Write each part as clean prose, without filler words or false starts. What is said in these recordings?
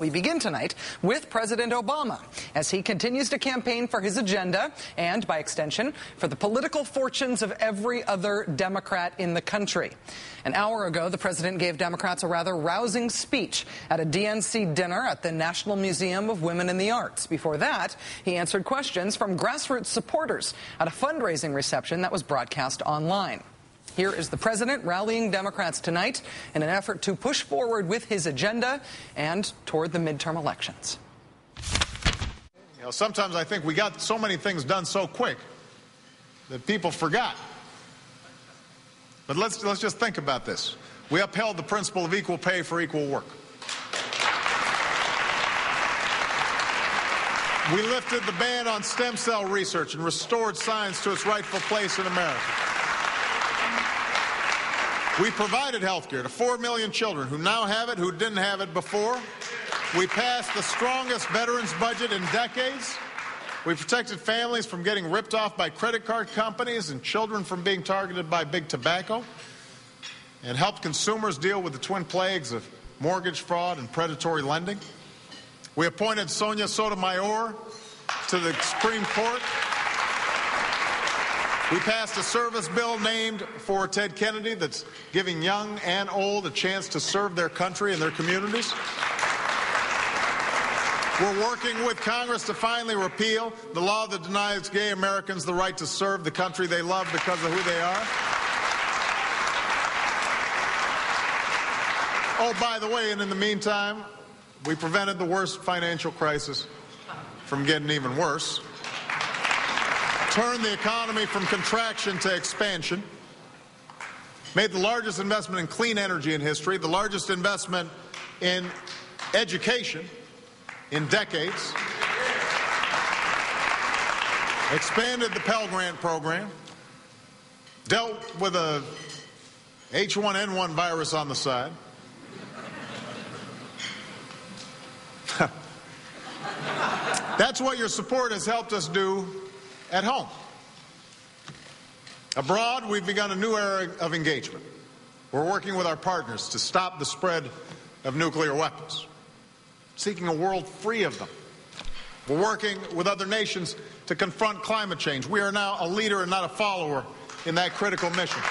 We begin tonight with President Obama as he continues to campaign for his agenda and, by extension, for the political fortunes of every other Democrat in the country. An hour ago, the president gave Democrats a rather rousing speech at a DNC dinner at the National Museum of Women in the Arts. Before that, he answered questions from grassroots supporters at a fundraising reception that was broadcast online. Here is the president rallying Democrats tonight in an effort to push forward with his agenda and toward the midterm elections. You know, sometimes I think we got so many things done so quick that people forgot. But let's just think about this. We upheld the principle of equal pay for equal work. We lifted the ban on stem cell research and restored science to its rightful place in America. We provided health care to 4 million children who now have it, who didn't have it before. We passed the strongest veterans budget in decades. We protected families from getting ripped off by credit card companies and children from being targeted by big tobacco, and helped consumers deal with the twin plagues of mortgage fraud and predatory lending. We appointed Sonia Sotomayor to the Supreme Court. We passed a service bill named for Ted Kennedy that's giving young and old a chance to serve their country and their communities. We're working with Congress to finally repeal the law that denies gay Americans the right to serve the country they love because of who they are. Oh, by the way, and in the meantime, we prevented the worst financial crisis from getting even worse. Turned the economy from contraction to expansion, made the largest investment in clean energy in history, the largest investment in education in decades, expanded the Pell Grant program, dealt with a H1N1 virus on the side. That's what your support has helped us do at home. Abroad, we've begun a new era of engagement. We're working with our partners to stop the spread of nuclear weapons, seeking a world free of them. We're working with other nations to confront climate change. We are now a leader and not a follower in that critical mission.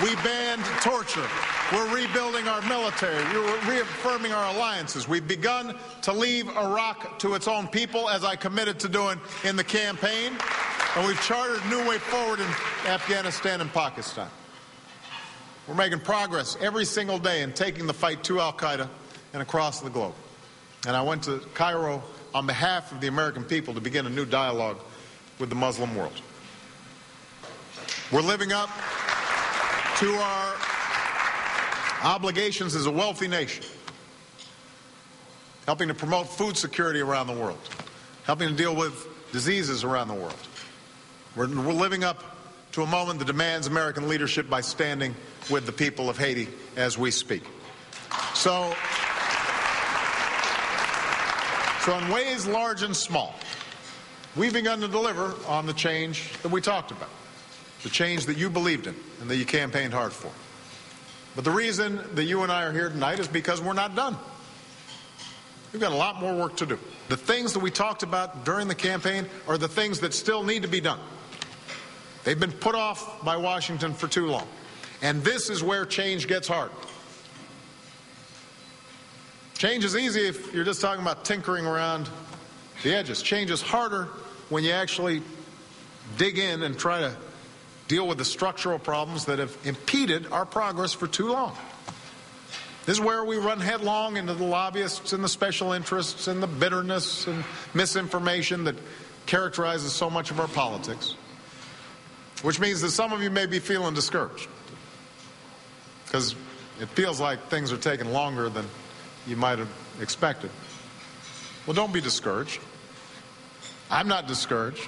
We banned torture. We're rebuilding our military. We're reaffirming our alliances. We've begun to leave Iraq to its own people, as I committed to doing in the campaign. And we've chartered a new way forward in Afghanistan and Pakistan. We're making progress every single day in taking the fight to al-Qaeda and across the globe. And I went to Cairo on behalf of the American people to begin a new dialogue with the Muslim world. We're living up to our obligations as a wealthy nation, helping to promote food security around the world, helping to deal with diseases around the world. We're living up to a moment that demands American leadership by standing with the people of Haiti as we speak. So in ways large and small, we've begun to deliver on the change that we talked about, the change that you believed in and that you campaigned hard for. But the reason that you and I are here tonight is because we're not done. We've got a lot more work to do. The things that we talked about during the campaign are the things that still need to be done. They've been put off by Washington for too long. And this is where change gets hard. Change is easy if you're just talking about tinkering around the edges. Change is harder when you actually dig in and try to deal with the structural problems that have impeded our progress for too long. This is where we run headlong into the lobbyists and the special interests and the bitterness and misinformation that characterizes so much of our politics, which means that some of you may be feeling discouraged because it feels like things are taking longer than you might have expected. Well, don't be discouraged. I'm not discouraged.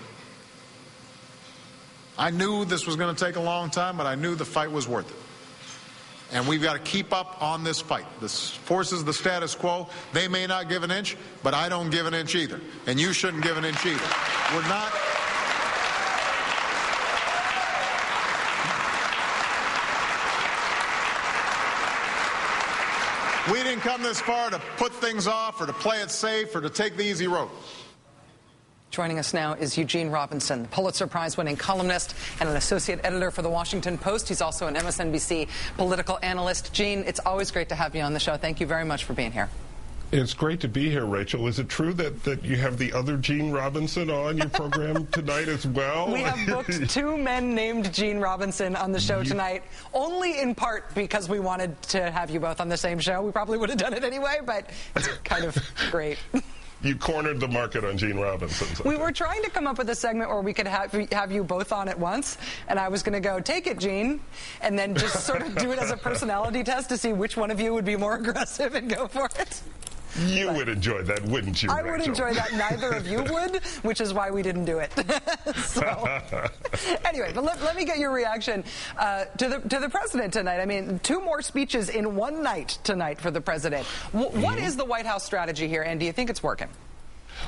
I knew this was going to take a long time, but I knew the fight was worth it. And we've got to keep up on this fight. The forces of the status quo, they may not give an inch, but I don't give an inch either. And you shouldn't give an inch either. We're not... We didn't come this far to put things off or to play it safe or to take the easy road. Joining us now is Eugene Robinson, the Pulitzer Prize-winning columnist and an associate editor for The Washington Post. He's also an MSNBC political analyst. Gene, it's always great to have you on the show. Thank you very much for being here. It's great to be here, Rachel. Is it true that you have the other Gene Robinson on your program tonight as well? We have booked two men named Gene Robinson on the show tonight, only in part because we wanted to have you both on the same show. We probably would have done it anyway, but it's kind of great. You cornered the market on Gene Robinson. We were trying to come up with a segment where we could have you both on at once, and I was going to go, take it, Gene, and then just sort of do it as a personality test to see which one of you would be more aggressive and go for it. You would enjoy that, wouldn't you, I Rachel? would enjoy that. Neither of you would, which is why we didn't do it. So, anyway, but let me get your reaction to the president tonight. I mean, two more speeches in one night tonight for the president. What is the White House strategy here, and do you think it's working?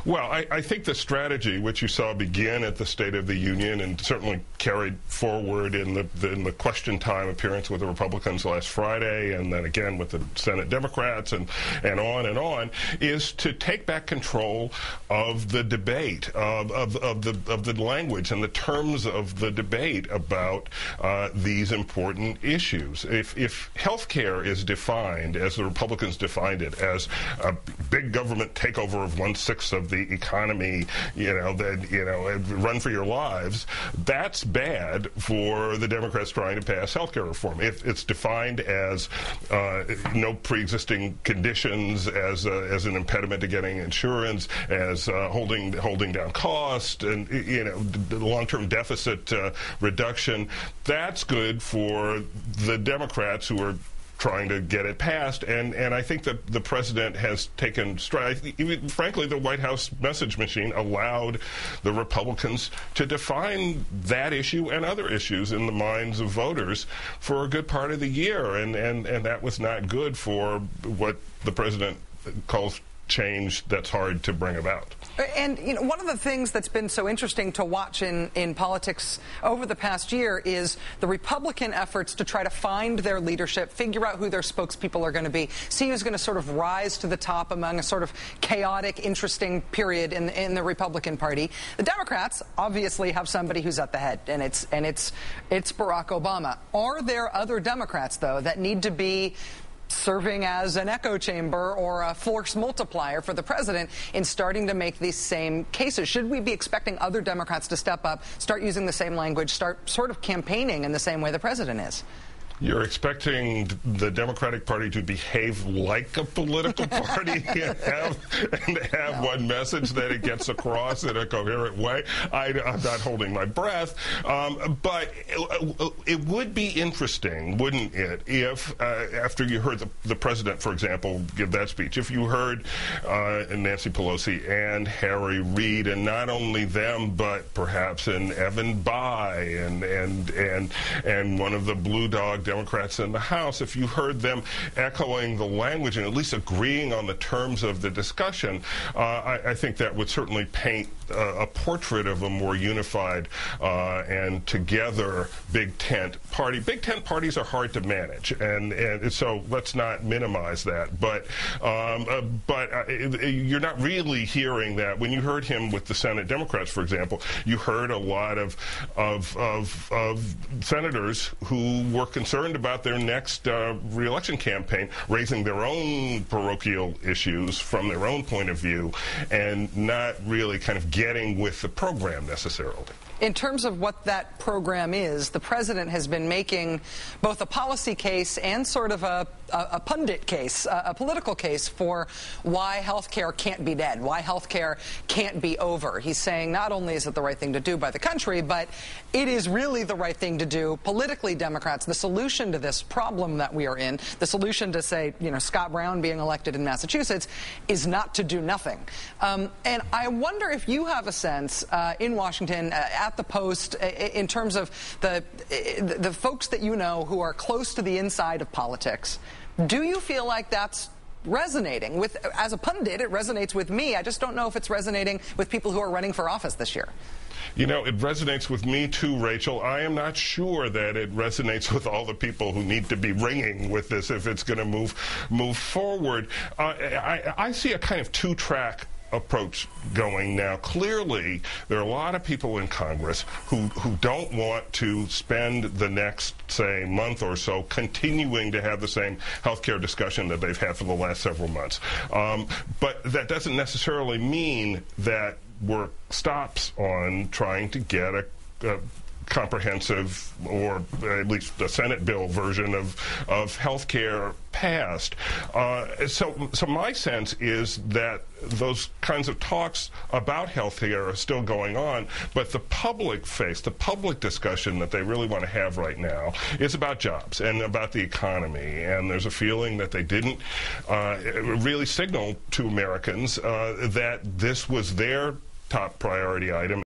Well, I think the strategy, which you saw begin at the State of the Union and certainly carried forward in the question time appearance with the Republicans last Friday, and then again with the Senate Democrats, and on, is to take back control of the debate, of the language and the terms of the debate about these important issues. If health care is defined, as the Republicans defined it, as a big government takeover of 1/6 of the economy, run for your lives, that's bad for the Democrats trying to pass health care reform. If it's defined as no pre-existing conditions, as an impediment to getting insurance, as holding down cost, and the long-term deficit reduction, that's good for the Democrats who are trying to get it passed, and I think that the president has taken stride. Even, frankly, the White House message machine allowed the Republicans to define that issue and other issues in the minds of voters for a good part of the year, and that was not good for what the president calls change that's hard to bring about. And one of the things that's been so interesting to watch in politics over the past year is the Republican efforts to try to find their leadership, figure out who their spokespeople are going to be, see who's going to sort of rise to the top among a sort of chaotic, interesting period in the Republican Party. The Democrats obviously have somebody who's at the head, and it's Barack Obama. Are there other Democrats, though, that need to be serving as an echo chamber or a force multiplier for the president in starting to make these same cases? Should we be expecting other Democrats to step up, start using the same language, start sort of campaigning in the same way the president is? You're expecting the Democratic Party to behave like a political party and have one message that it gets across in a coherent way. I'm not holding my breath. But it would be interesting, wouldn't it, if after you heard the president, for example, give that speech, if you heard Nancy Pelosi and Harry Reid, and not only them, but perhaps an Evan Bayh and one of the Blue Dog Democrats in the House, if you heard them echoing the language and at least agreeing on the terms of the discussion, I think that would certainly paint a portrait of a more unified and together big tent party. Big tent parties are hard to manage, and so let's not minimize that. But you're not really hearing that. When you heard him with the Senate Democrats, for example, you heard a lot of senators who were concerned about their next re-election campaign, raising their own parochial issues from their own point of view, and not really kind of getting with the program necessarily. In terms of what that program is, the president has been making both a policy case and sort of a pundit case, a political case for why health care can't be dead, why health care can't be over. He's saying not only is it the right thing to do by the country, but it is really the right thing to do politically. Democrats, the solution to this problem that we are in, the solution to, say, Scott Brown being elected in Massachusetts, is not to do nothing. And I wonder if you have a sense in Washington, at the Post, in terms of the folks that you know who are close to the inside of politics, do you feel like that's resonating with, as a pundit, it resonates with me. I just don't know if it's resonating with people who are running for office this year. You know, it resonates with me too, Rachel. I am not sure that it resonates with all the people who need to be ringing with this if it's going to move forward. I see a kind of two-track approach going now. Clearly, there are a lot of people in Congress who don't want to spend the next, say, month or so continuing to have the same health care discussion that they've had for the last several months. But that doesn't necessarily mean that work stops on trying to get a comprehensive, or at least the Senate bill version of health care passed. So my sense is that those kinds of talks about health care are still going on, but the public discussion that they really want to have right now is about jobs and about the economy. And there's a feeling that they didn't really signal to Americans that this was their top priority item.